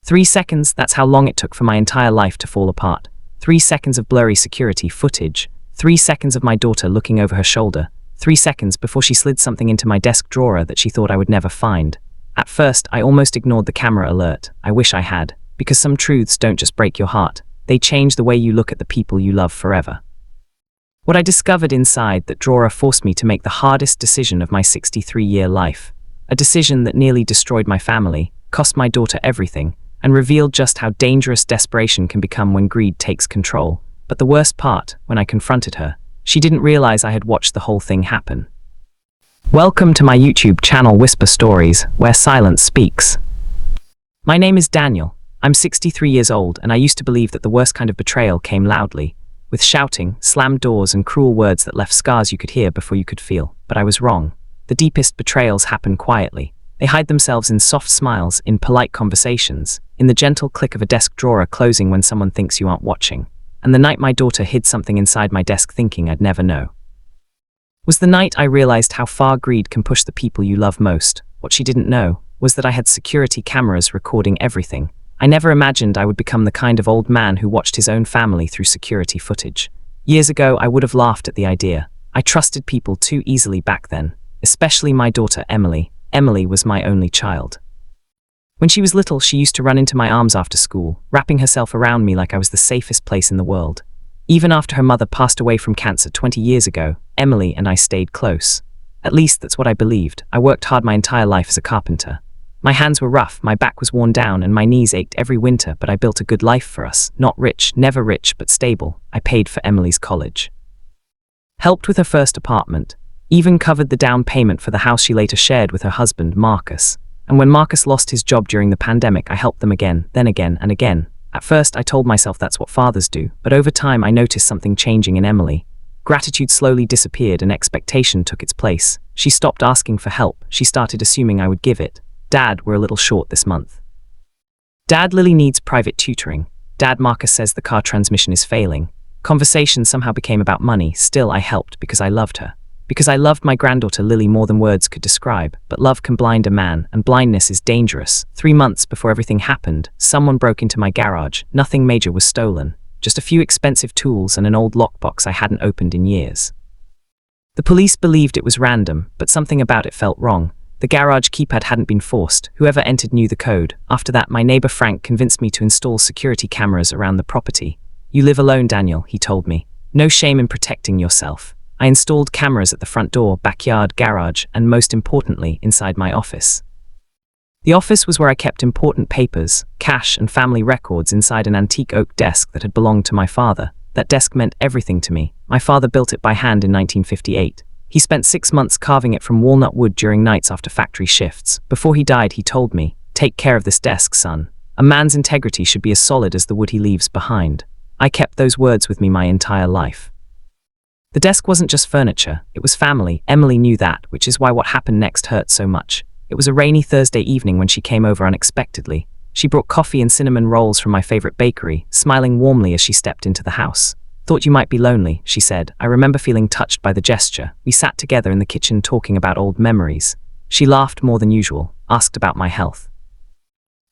3 seconds, that's how long it took for my entire life to fall apart. 3 seconds of blurry security footage. 3 seconds of my daughter looking over her shoulder. 3 seconds before she slid something into my desk drawer that she thought I would never find. At first, I almost ignored the camera alert. I wish I had, because some truths don't just break your heart. They change the way you look at the people you love forever. What I discovered inside that drawer forced me to make the hardest decision of my 63-year life. A decision that nearly destroyed my family, cost my daughter everything, and revealed just how dangerous desperation can become when greed takes control. But the worst part, when I confronted her, she didn't realize I had watched the whole thing happen. Welcome to my YouTube channel Whisper Stories, where silence speaks. My name is Daniel. I'm 63 years old, and I used to believe that the worst kind of betrayal came loudly, with shouting, slammed doors, and cruel words that left scars you could hear before you could feel. But I was wrong. The deepest betrayals happen quietly. They hide themselves in soft smiles, in polite conversations, in the gentle click of a desk drawer closing when someone thinks you aren't watching. And the night my daughter hid something inside my desk thinking I'd never know was the night I realized how far greed can push the people you love most. What she didn't know was that I had security cameras recording everything. I never imagined I would become the kind of old man who watched his own family through security footage. Years ago, I would have laughed at the idea. I trusted people too easily back then, especially my daughter Emily. Emily was my only child. When she was little, she used to run into my arms after school, wrapping herself around me like I was the safest place in the world. Even after her mother passed away from cancer 20 years ago, Emily and I stayed close. At least that's what I believed. I worked hard my entire life as a carpenter. My hands were rough, my back was worn down, and my knees ached every winter, but I built a good life for us. Not rich, never rich, but stable. I paid for Emily's college, helped with her first apartment, even covered the down payment for the house she later shared with her husband, Marcus. And when Marcus lost his job during the pandemic, I helped them again, then again, and again. At first, I told myself that's what fathers do, but over time I noticed something changing in Emily. Gratitude slowly disappeared and expectation took its place. She stopped asking for help. She started assuming I would give it. Dad, we're a little short this month. Dad, Lily needs private tutoring. Dad, Marcus says the car transmission is failing. Conversation somehow became about money. Still, I helped because I loved her. Because I loved my granddaughter Lily more than words could describe. But love can blind a man, and blindness is dangerous. 3 months before everything happened, someone broke into my garage. Nothing major was stolen. Just a few expensive tools and an old lockbox I hadn't opened in years. The police believed it was random, but something about it felt wrong. The garage keypad hadn't been forced. Whoever entered knew the code. After that, my neighbor Frank convinced me to install security cameras around the property. You live alone, Daniel, he told me. No shame in protecting yourself. I installed cameras at the front door, backyard, garage, and most importantly, inside my office. The office was where I kept important papers, cash, and family records inside an antique oak desk that had belonged to my father. That desk meant everything to me. My father built it by hand in 1958. He spent 6 months carving it from walnut wood during nights after factory shifts. Before he died, he told me, "Take care of this desk, son. A man's integrity should be as solid as the wood he leaves behind." I kept those words with me my entire life. The desk wasn't just furniture, it was family. Emily knew that, which is why what happened next hurt so much. It was a rainy Thursday evening when she came over unexpectedly. She brought coffee and cinnamon rolls from my favorite bakery, smiling warmly as she stepped into the house. "Thought you might be lonely," she said. I remember feeling touched by the gesture. We sat together in the kitchen talking about old memories. She laughed more than usual, asked about my health,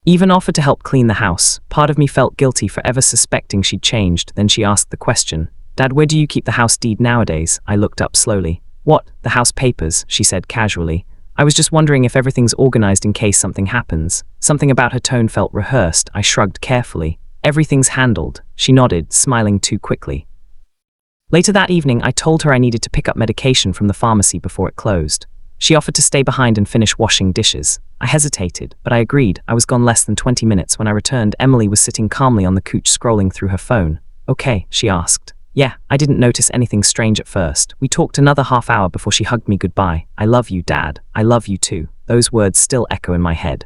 even offered to help clean the house. Part of me felt guilty for ever suspecting she'd changed. Then she asked the question, "Dad, where do you keep the house deed nowadays?" I looked up slowly. "What? The house papers," she said casually. I was just wondering if everything's organized in case something happens. Something about her tone felt rehearsed. I shrugged carefully. "Everything's handled." She nodded, smiling too quickly. Later that evening, I told her I needed to pick up medication from the pharmacy before it closed. She offered to stay behind and finish washing dishes. I hesitated, but I agreed. I was gone less than 20 minutes. When I returned, Emily was sitting calmly on the couch scrolling through her phone. "Okay," she asked. "Yeah." I didn't notice anything strange at first. We talked another half hour before she hugged me goodbye. "I love you, Dad. I love you too." Those words still echo in my head.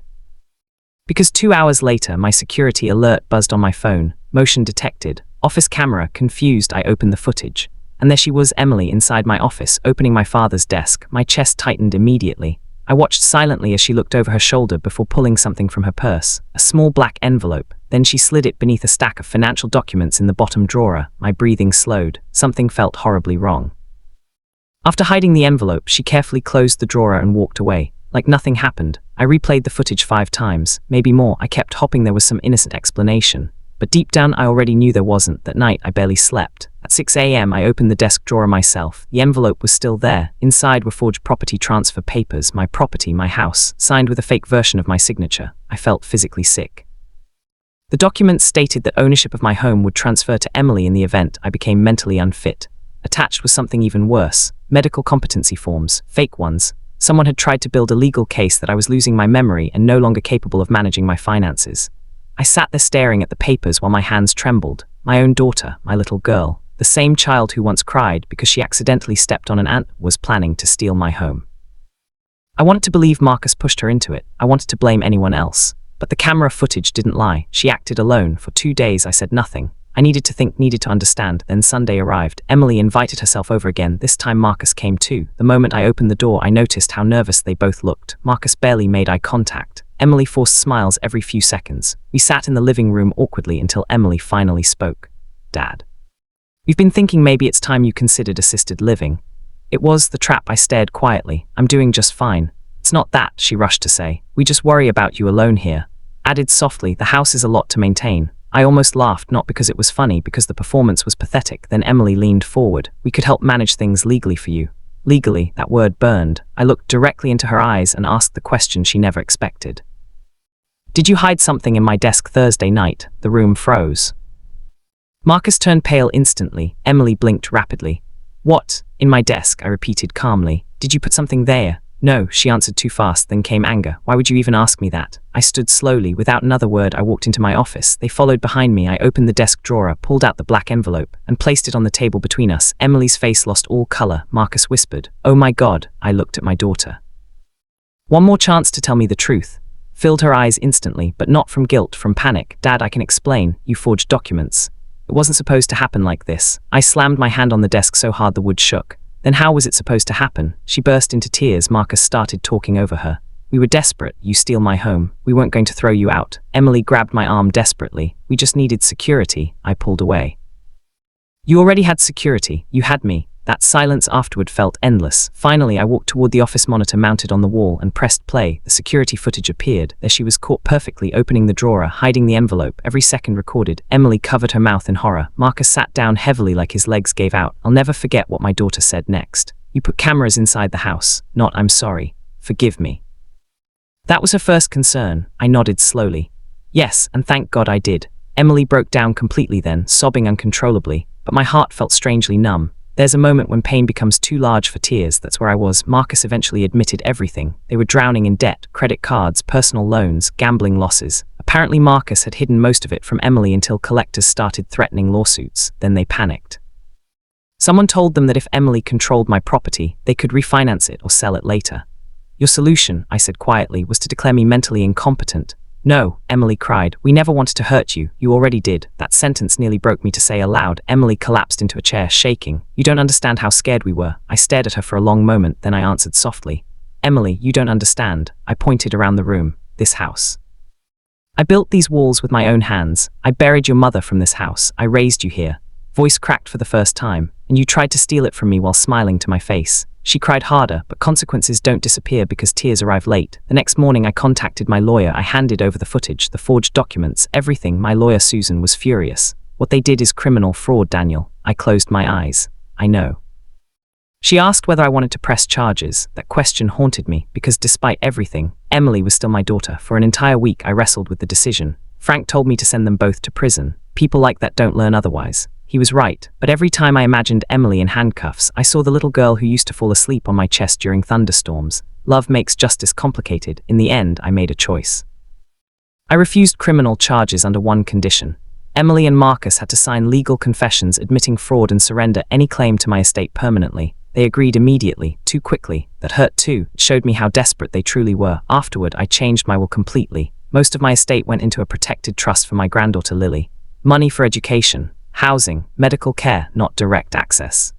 Because 2 hours later, my security alert buzzed on my phone. Motion detected. Office camera. Confused, I opened the footage. And there she was, Emily, inside my office, opening my father's desk. My chest tightened immediately. I watched silently as she looked over her shoulder before pulling something from her purse. A small black envelope. Then she slid it beneath a stack of financial documents in the bottom drawer. My breathing slowed. Something felt horribly wrong. After hiding the envelope, she carefully closed the drawer and walked away. Like nothing happened. I replayed the footage 5 times, maybe more. I kept hoping there was some innocent explanation. But deep down I already knew there wasn't. That night I barely slept. At 6 a.m. I opened the desk drawer myself. The envelope was still there. Inside were forged property transfer papers, my property, my house, signed with a fake version of my signature. I felt physically sick. The documents stated that ownership of my home would transfer to Emily in the event I became mentally unfit. Attached was something even worse. Medical competency forms, fake ones. Someone had tried to build a legal case that I was losing my memory and no longer capable of managing my finances. I sat there staring at the papers while my hands trembled. My own daughter, my little girl, the same child who once cried because she accidentally stepped on an ant, was planning to steal my home. I wanted to believe Marcus pushed her into it. I wanted to blame anyone else. But the camera footage didn't lie. She acted alone. For 2 days I said nothing. I needed to think, needed to understand. Then Sunday arrived. Emily invited herself over again. This time Marcus came too. The moment I opened the door, I noticed how nervous they both looked. Marcus barely made eye contact. Emily forced smiles every few seconds. We sat in the living room awkwardly until Emily finally spoke. Dad. We've been thinking maybe it's time you considered assisted living. It was the trap. I stared quietly. I'm doing just fine. It's not that, she rushed to say. We just worry about you alone here. Added softly, the house is a lot to maintain. I almost laughed, not because it was funny, because the performance was pathetic. Then Emily leaned forward. We could help manage things legally for you. Legally, that word burned. I looked directly into her eyes and asked the question she never expected. Did you hide something in my desk Thursday night? The room froze. Marcus turned pale instantly. Emily blinked rapidly. What? In my desk, I repeated calmly. Did you put something there? No, she answered too fast. Then came anger. Why would you even ask me that? I stood slowly. Without another word, I walked into my office. They followed behind me. I opened the desk drawer, pulled out the black envelope, and placed it on the table between us. Emily's face lost all color. Marcus whispered, "Oh my God." I looked at my daughter. One more chance to tell me the truth. Filled her eyes instantly, but not from guilt, from panic. Dad, I can explain. You forged documents. It wasn't supposed to happen like this. I slammed my hand on the desk so hard the wood shook. Then how was it supposed to happen? She burst into tears. Marcus started talking over her. We were desperate. You steal my home. We weren't going to throw you out. Emily grabbed my arm desperately. We just needed security. I pulled away. You already had security. You had me. That silence afterward felt endless. Finally, I walked toward the office monitor mounted on the wall and pressed play. The security footage appeared. There she was, caught perfectly opening the drawer, hiding the envelope. Every second recorded. Emily covered her mouth in horror. Marcus sat down heavily like his legs gave out. I'll never forget what my daughter said next. You put cameras inside the house. Not, I'm sorry. Forgive me. That was her first concern. I nodded slowly. Yes, and thank God I did. Emily broke down completely then, sobbing uncontrollably, but my heart felt strangely numb. There's a moment when pain becomes too large for tears. That's where I was. Marcus eventually admitted everything. They were drowning in debt, credit cards, personal loans, gambling losses. Apparently Marcus had hidden most of it from Emily until collectors started threatening lawsuits. Then they panicked. Someone told them that if Emily controlled my property, they could refinance it or sell it later. Your solution, I said quietly, was to declare me mentally incompetent. No, Emily cried. We never wanted to hurt you. You already did. That sentence nearly broke me to say aloud. Emily collapsed into a chair, shaking. You don't understand how scared we were. I stared at her for a long moment, then I answered softly. Emily, you don't understand. I pointed around the room. This house. I built these walls with my own hands. I buried your mother from this house. I raised you here. Voice cracked for the first time, and you tried to steal it from me while smiling to my face. She cried harder, but consequences don't disappear because tears arrive late. The next morning I contacted my lawyer. I handed over the footage, the forged documents, everything. My lawyer Susan was furious. What they did is criminal fraud, Daniel. I closed my eyes. I know. She asked whether I wanted to press charges. That question haunted me, because despite everything, Emily was still my daughter. For an entire week I wrestled with the decision. Frank told me to send them both to prison. People like that don't learn otherwise. He was right, but every time I imagined Emily in handcuffs, I saw the little girl who used to fall asleep on my chest during thunderstorms. Love makes justice complicated. In the end, I made a choice. I refused criminal charges under one condition. Emily and Marcus had to sign legal confessions admitting fraud and surrender any claim to my estate permanently. They agreed immediately, too quickly. That hurt too. It showed me how desperate they truly were. Afterward, I changed my will completely. Most of my estate went into a protected trust for my granddaughter Lily. Money for education, housing, medical care, not direct access.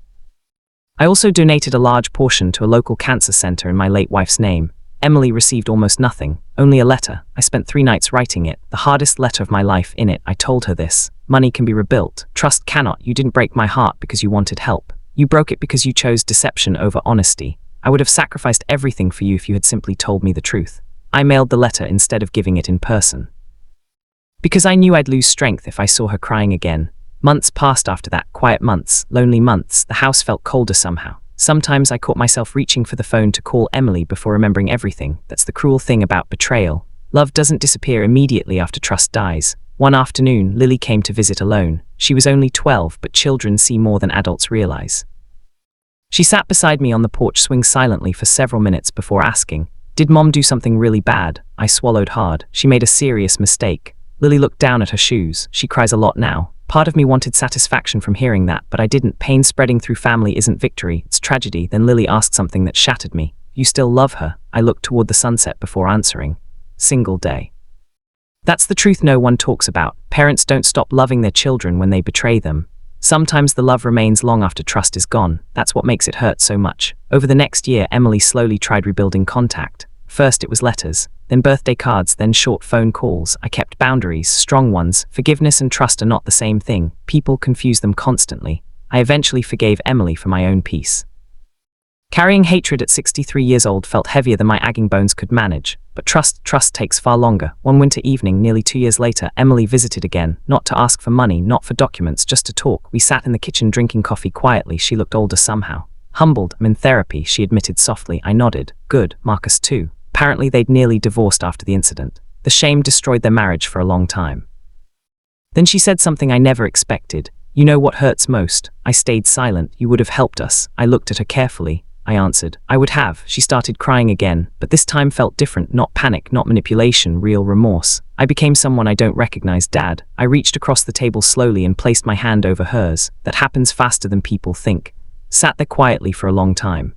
I also donated a large portion to a local cancer center in my late wife's name. Emily received almost nothing, only a letter. I spent 3 nights writing it, the hardest letter of my life. In it, I told her this. Money can be rebuilt. Trust cannot. You didn't break my heart because you wanted help. You broke it because you chose deception over honesty. I would have sacrificed everything for you if you had simply told me the truth. I mailed the letter instead of giving it in person. Because I knew I'd lose strength if I saw her crying again. Months passed after that, quiet months, lonely months. The house felt colder somehow. Sometimes I caught myself reaching for the phone to call Emily before remembering everything. That's the cruel thing about betrayal. Love doesn't disappear immediately after trust dies. One afternoon, Lily came to visit alone. She was only 12, but children see more than adults realize. She sat beside me on the porch swing silently for several minutes before asking, "Did Mom do something really bad?" I swallowed hard. She made a serious mistake. Lily looked down at her shoes. She cries a lot now. Part of me wanted satisfaction from hearing that, but I didn't. Pain spreading through family isn't victory, it's tragedy. Then Lily asked something that shattered me. "You still love her?" I looked toward the sunset before answering. Single day. That's the truth no one talks about. Parents don't stop loving their children when they betray them. Sometimes the love remains long after trust is gone. That's what makes it hurt so much. Over the next year, Emily slowly tried rebuilding contact. First it was letters, then birthday cards, then short phone calls. I kept boundaries, strong ones. Forgiveness and trust are not the same thing. People confuse them constantly. I eventually forgave Emily for my own peace. Carrying hatred at 63 years old felt heavier than my agging bones could manage. But trust takes far longer. One winter evening, nearly 2 years later, Emily visited again, not to ask for money, not for documents, just to talk. We sat in the kitchen drinking coffee quietly. She looked older somehow. Humbled, "I'm in therapy," she admitted softly. I nodded. Good, Marcus too. Apparently they'd nearly divorced after the incident. The shame destroyed their marriage for a long time. Then she said something I never expected. "You know what hurts most?" I stayed silent. "You would have helped us." I looked at her carefully. I answered. "I would have." She started crying again, but this time felt different. Not panic, not manipulation, real remorse. "I became someone I don't recognize, Dad." I reached across the table slowly and placed my hand over hers. That happens faster than people think. Sat there quietly for a long time.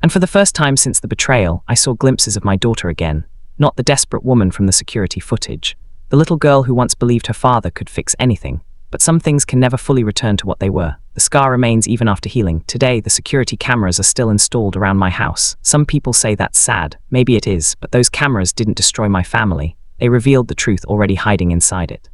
And for the first time since the betrayal, I saw glimpses of my daughter again. Not the desperate woman from the security footage. The little girl who once believed her father could fix anything. But some things can never fully return to what they were. The scar remains even after healing. Today, the security cameras are still installed around my house. Some people say that's sad. Maybe it is, but those cameras didn't destroy my family. They revealed the truth already hiding inside it.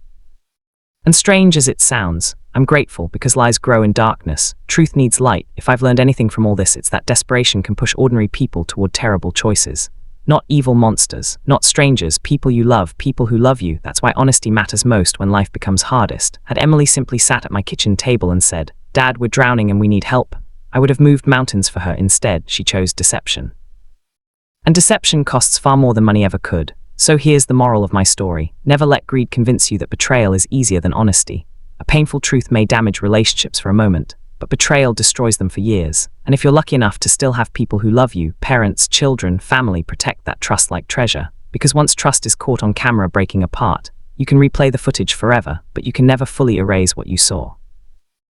And strange as it sounds, I'm grateful because lies grow in darkness. Truth needs light. If I've learned anything from all this, it's that desperation can push ordinary people toward terrible choices. Not evil monsters, not strangers, people you love, people who love you. That's why honesty matters most when life becomes hardest. Had Emily simply sat at my kitchen table and said, "Dad, we're drowning and we need help," I would have moved mountains for her. Instead, she chose deception. And deception costs far more than money ever could. So here's the moral of my story. Never let greed convince you that betrayal is easier than honesty. A painful truth may damage relationships for a moment, but betrayal destroys them for years. And if you're lucky enough to still have people who love you, parents, children, family, protect that trust like treasure. Because once trust is caught on camera breaking apart, you can replay the footage forever, but you can never fully erase what you saw.